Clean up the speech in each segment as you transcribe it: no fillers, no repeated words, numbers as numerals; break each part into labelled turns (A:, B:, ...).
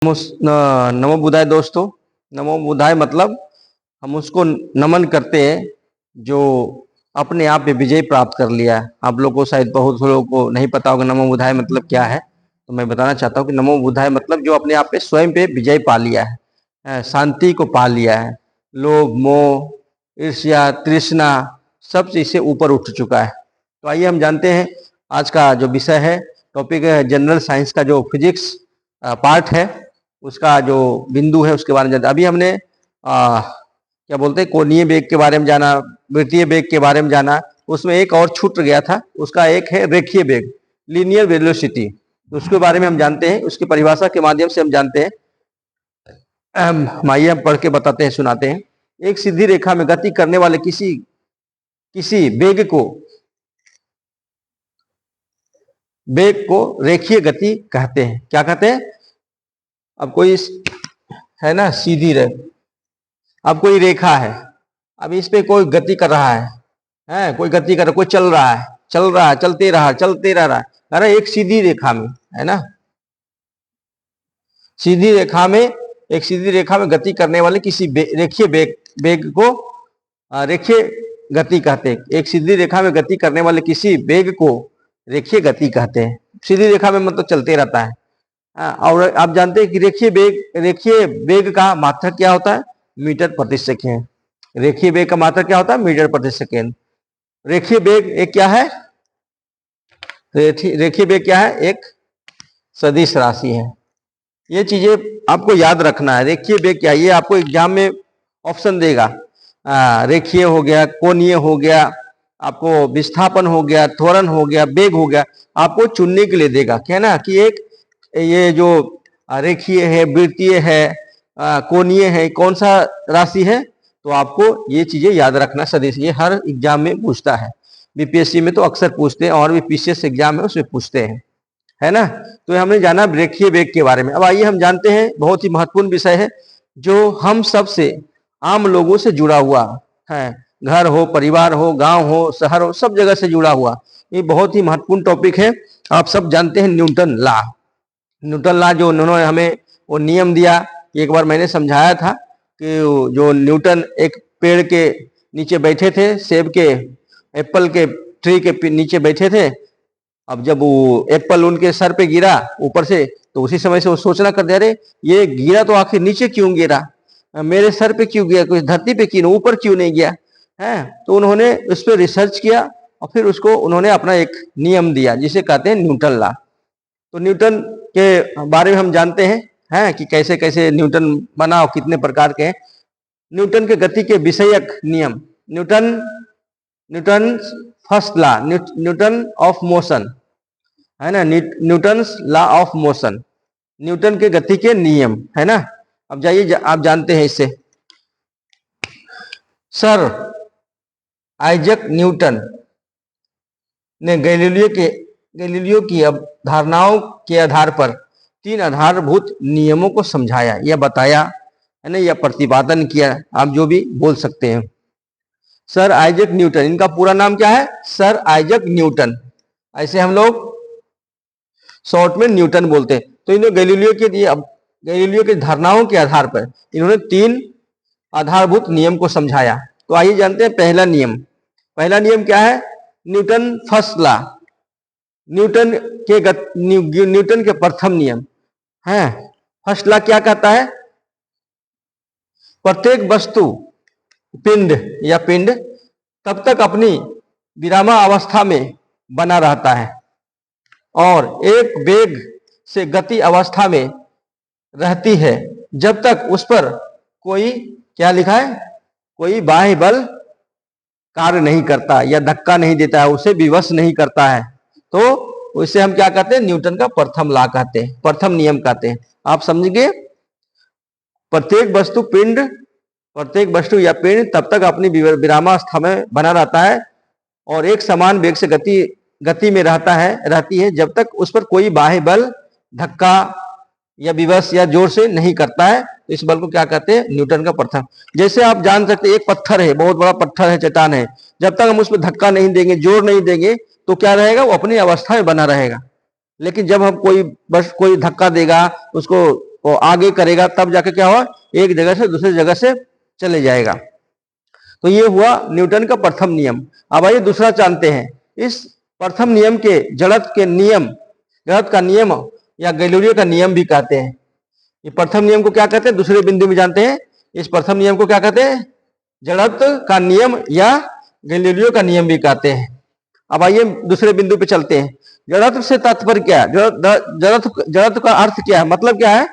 A: नमो बुधाय दोस्तों। नमो बुधाय मतलब हम उसको नमन करते हैं जो अपने आप में विजय प्राप्त कर लिया है। आप लोगों को शायद बहुत लोगों को नहीं पता होगा नमो बुधाय मतलब क्या है, तो मैं बताना चाहता हूँ कि नमो बुधाय मतलब जो अपने आप पे स्वयं पे विजय पा लिया है, शांति को पा लिया है, लोभ मोह ईर्ष्या तृष्णा सब चीज से ऊपर उठ चुका है। तो आइए हम जानते हैं आज का जो विषय है, टॉपिक है जनरल साइंस का जो फिजिक्स पार्ट है, उसका जो बिंदु है उसके बारे में जानते। अभी हमने क्या बोलते हैं कोणीय वेग के बारे में जाना, वृत्तीय वेग के बारे में जाना, उसमें एक और छूट गया था, उसका एक है रेखीय वेग, लीनियर वेलोसिटी। तो उसके बारे में हम जानते हैं, उसकी परिभाषा के माध्यम से हम जानते हैं। आइए हम पढ़ के बताते हैं, सुनाते हैं। एक सीधी रेखा में गति करने वाले किसी वेग को रेखीय गति कहते हैं। क्या कहते हैं? अब कोई है ना सीधी अब कोई रेखा है, अब इस पे कोई गति कर रहा है, कोई गति कर रहा है, कोई चल रहा है, चलते रह रहा है, अरे एक सीधी रेखा में है ना, एक सीधी रेखा में गति करने वाले किसी रेखीय वेग को रेखीय गति कहते हैं। एक सीधी रेखा में गति करने वाले किसी वेग को रेखीय गति कहते हैं। सीधी रेखा में मतलब चलते रहता है। और आप जानते हैं कि रेखीय वेग का मात्रक क्या होता है? मीटर प्रति सेकेंड। रेखीय वेग का मात्रक क्या होता है? मीटर प्रति सेकेंड। रेखीय वेग एक क्या है? रेखीय वेग क्या है? एक सदिश राशि है। ये चीजें आपको याद रखना है। रेखीय वेग क्या है, ये आपको एग्जाम में ऑप्शन देगा। रेखीय हो गया, कोणीय हो गया, आपको विस्थापन हो गया, त्वरण हो गया, वेग हो गया, आपको चुनने के लिए देगा। क्या ना कि एक ये जो रेखीय है, वृत्तीय है, कोणीय है, कौन सा राशि है, तो आपको ये चीजें याद रखना सदिश। ये हर एग्जाम में पूछता है, बीपीएससी में तो अक्सर पूछते हैं, और भी पीसीएस एग्जाम है उसमें पूछते हैं, है ना। तो हमने जाना रेखीय वेग के बारे में। अब आइए हम जानते हैं, बहुत ही महत्वपूर्ण विषय है जो हम सब से आम लोगों से जुड़ा हुआ है। घर हो, परिवार हो, गांव हो, शहर हो, सब जगह से जुड़ा हुआ ये बहुत ही महत्वपूर्ण टॉपिक है। आप सब जानते हैं न्यूटन लॉ जो उन्होंने हमें वो नियम दिया। एक बार मैंने समझाया था कि जो न्यूटन एक पेड़ के नीचे बैठे थे, सेब के एप्पल के ट्री के नीचे बैठे थे। अब जब वो एप्पल उनके सर पे गिरा ऊपर से, तो उसी समय से वो सोचना कर दे रहे ये गिरा तो आखिर नीचे क्यों गिरा, मेरे सर पे क्यों गया, कुछ धरती पे क्यों, ऊपर क्यों नहीं गया है। तो उन्होंने उस पर रिसर्च किया और फिर उसको उन्होंने अपना एक नियम दिया जिसे कहते हैं न्यूटन लॉ। तो न्यूटन के बारे में हम जानते हैं कि कैसे कैसे न्यूटन बना और कितने प्रकार के हैं। न्यूटन के गति के विषयक नियम, Newton first law, Newton of motion है ना, Newton's law of motion, Newton के गति के नियम है ना। अब जाइए आप जानते हैं इससे। सर आइजक न्यूटन ने गैलीलियो की धारणाओं के आधार पर 3 आधारभूत नियमों को समझाया या बताया है ना, या प्रतिपादन किया, आप जो भी बोल सकते हैं। सर आइजक न्यूटन, इनका पूरा नाम क्या है? सर आइजक न्यूटन, ऐसे हम लोग शॉर्ट में न्यूटन बोलते हैं। तो इन्होंने गैलीलियो की धारणाओं के आधार पर इन्होंने 3 आधारभूत नियम को समझाया। तो आइए जानते हैं पहला नियम क्या है? न्यूटन फर्स्ट लॉ, न्यूटन के प्रथम नियम है। फर्स्ट लॉ क्या कहता है? प्रत्येक वस्तु पिंड तब तक अपनी विरामावस्था में बना रहता है और एक वेग से गति अवस्था में रहती है जब तक उस पर कोई, क्या लिखा है, कोई बाह्य बल कार्य नहीं करता या धक्का नहीं देता है, उसे विवश नहीं करता है। तो उसे हम क्या कहते हैं? न्यूटन का प्रथम लॉ कहते हैं, प्रथम नियम कहते हैं। आप समझ गए? प्रत्येक वस्तु या पिंड तब तक अपनी विरामावस्था में बना रहता है और एक समान वेग से गति में रहती है जब तक उस पर कोई बाह्य बल धक्का या विवश या जोर से नहीं करता है। तो इस बल को क्या कहते हैं? न्यूटन का प्रथम। जैसे आप जान सकते हैं, एक पत्थर है, बहुत बड़ा पत्थर है, चट्टान है, जब तक हम उस पर धक्का नहीं देंगे, जोर नहीं देंगे, तो क्या रहेगा? वो अपनी अवस्था में बना रहेगा। लेकिन जब हम कोई धक्का देगा, उसको वो आगे करेगा, तब जाके क्या हुआ, एक जगह से दूसरी जगह से चले जाएगा। तो ये हुआ न्यूटन का प्रथम नियम। अब आइए दूसरा जानते हैं। इस प्रथम नियम के जड़त्व के नियम, जड़त्व का नियम या गैलीलियो का नियम भी कहते हैं। ये प्रथम नियम को क्या कहते हैं, दूसरे बिंदु में जानते हैं। इस प्रथम नियम को क्या कहते हैं, जड़त्व का नियम या गैलीलियो का नियम भी कहते हैं। अब आइए दूसरे बिंदु पे चलते हैं। जड़त्व से तात्पर्य क्या है, जड़त्व का अर्थ क्या है, मतलब क्या है।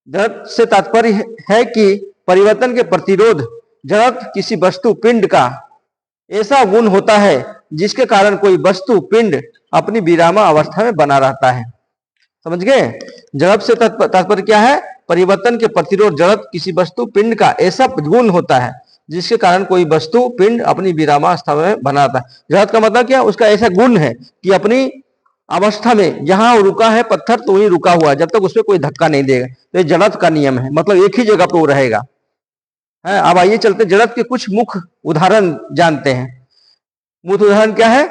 A: जड़त्व से तात्पर्य है कि परिवर्तन के प्रतिरोध। जड़त्व किसी वस्तु पिंड का ऐसा गुण होता है जिसके कारण कोई वस्तु पिंड अपनी विरामा अवस्था में बना रहता है। समझ गए। जड़त्व से तात्पर्य क्या है, परिवर्तन के प्रतिरोध। जड़त्व किसी वस्तु पिंड का ऐसा गुण होता है जिसके कारण कोई वस्तु पिंड अपनी विरामावस्था में बना रहता है। जड़त्व का मतलब क्या, उसका ऐसा गुण है कि अपनी अवस्था में जहां रुका है पत्थर तो वहीं रुका हुआ है, जब तक उसमें कोई धक्का नहीं देगा। तो ये जड़त्व का नियम है, मतलब एक ही जगह पर वो रहेगा। है। अब आइए चलते जड़त्व के कुछ मुख्य उदाहरण जानते हैं। मुख्य उदाहरण क्या है,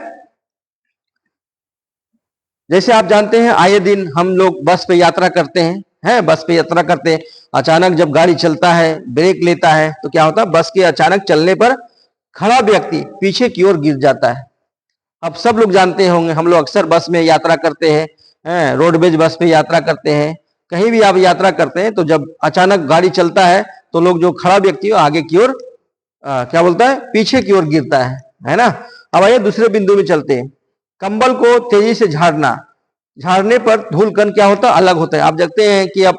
A: जैसे आप जानते हैं आए दिन हम लोग बस पे यात्रा करते हैं, बस पे यात्रा करते हैं। अचानक जब गाड़ी चलता है, ब्रेक लेता है, तो क्या होता है, बस के अचानक चलने पर खड़ा व्यक्ति पीछे की ओर गिर जाता है। अब सब लोग जानते होंगे, हम लोग अक्सर बस में यात्रा करते हैं, रोडवेज बस पे यात्रा करते हैं, कहीं भी आप यात्रा करते हैं, तो जब अचानक गाड़ी चलता है तो लोग जो खड़ा व्यक्ति आगे की ओर क्या बोलता है, पीछे की ओर गिरता है ना। अब आइए दूसरे बिंदु में चलते हैं। कंबल को तेजी से झाड़ना, झाड़ने पर धूल कण क्या होता है, अलग होता है। आप देखते हैं कि अब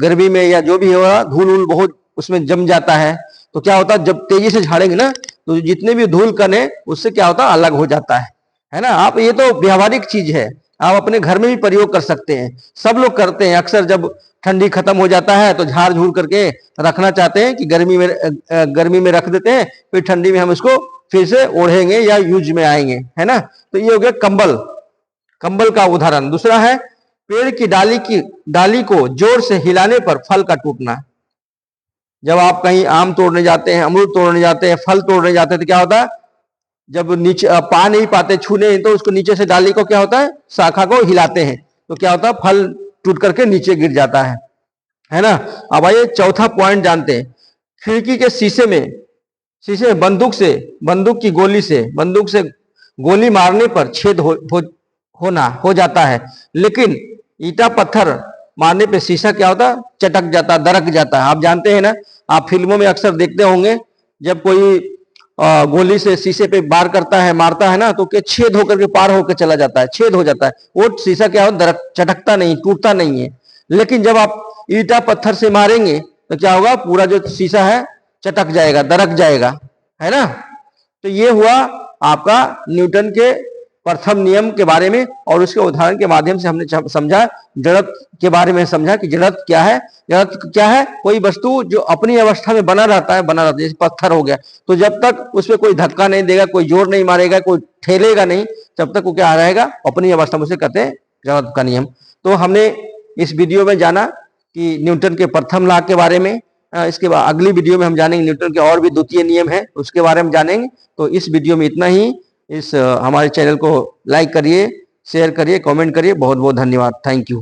A: गर्मी में या जो भी हो रहा, धूल बहुत उसमें जम जाता है, तो क्या होता है, जब तेजी से झाड़ेंगे ना तो जितने भी धूल कण है उससे क्या होता है, अलग हो जाता है ना। आप ये तो व्यावहारिक चीज है, आप अपने घर में भी प्रयोग कर सकते हैं। सब लोग करते हैं, अक्सर जब ठंडी खत्म हो जाता है तो झाड़ झूड़ करके रखना चाहते हैं कि गर्मी में रख देते हैं, फिर ठंडी में हम इसको फिर से ओढ़ेंगे या यूज में आएंगे, है ना। तो ये हो गया कंबल, कंबल का उदाहरण। दूसरा है पेड़ की डाली को जोर से हिलाने पर फल का टूटना। जब आप कहीं आम तोड़ने जाते हैं, अमरूद तोड़ने जाते हैं, फल तोड़ने जाते हैं, तो क्या होता है, जब नीचे पा नहीं पाते, छूने, तो उसको नीचे से डाली को क्या होता है, शाखा को हिलाते हैं, तो क्या होता है, फल टूट करके नीचे गिर जाता है ना। अब आइए चौथा पॉइंट जानते हैं। खिड़की के शीशे में बंदूक की गोली से गोली मारने पर छेद हो जाता है, लेकिन ईटा पत्थर मारने पे शीशा क्या होता है, चटक जाता, दरक जाता है। आप जानते हैं ना, आप फिल्मों में अक्सर देखते होंगे, जब कोई गोली से शीशे पे वार करता है, मारता है ना, तो क्या छेद होकर के पार होकर चला जाता है, छेद हो जाता है। वो शीशा क्या होता है, चटकता नहीं, टूटता नहीं है। लेकिन जब आप ईटा पत्थर से मारेंगे तो क्या होगा, पूरा जो शीशा है चटक जाएगा, दरक जाएगा, है ना। तो ये हुआ आपका न्यूटन के प्रथम नियम के बारे में, और उसके उदाहरण के माध्यम से हमने समझा, जड़त्व के बारे में समझा कि जड़त्व क्या है। जड़त्व क्या है, कोई वस्तु जो अपनी अवस्था में बना रहता है, जैसे पत्थर हो गया, तो जब तक उसमें कोई धक्का नहीं देगा, कोई जोर नहीं मारेगा, कोई ठेलेगा नहीं, जब तक वो क्या रहेगा, अपनी अवस्था में। उसे कहते हैं जड़त्व का नियम। तो हमने इस वीडियो में जाना कि न्यूटन के प्रथम लॉ के बारे में। इसके बाद अगली वीडियो में हम जानेंगे न्यूटन के और भी द्वितीय नियम है, उसके बारे में जानेंगे। तो इस वीडियो में इतना ही। इस हमारे चैनल को लाइक करिए, शेयर करिए, कमेंट करिए। बहुत बहुत धन्यवाद, थैंक यू।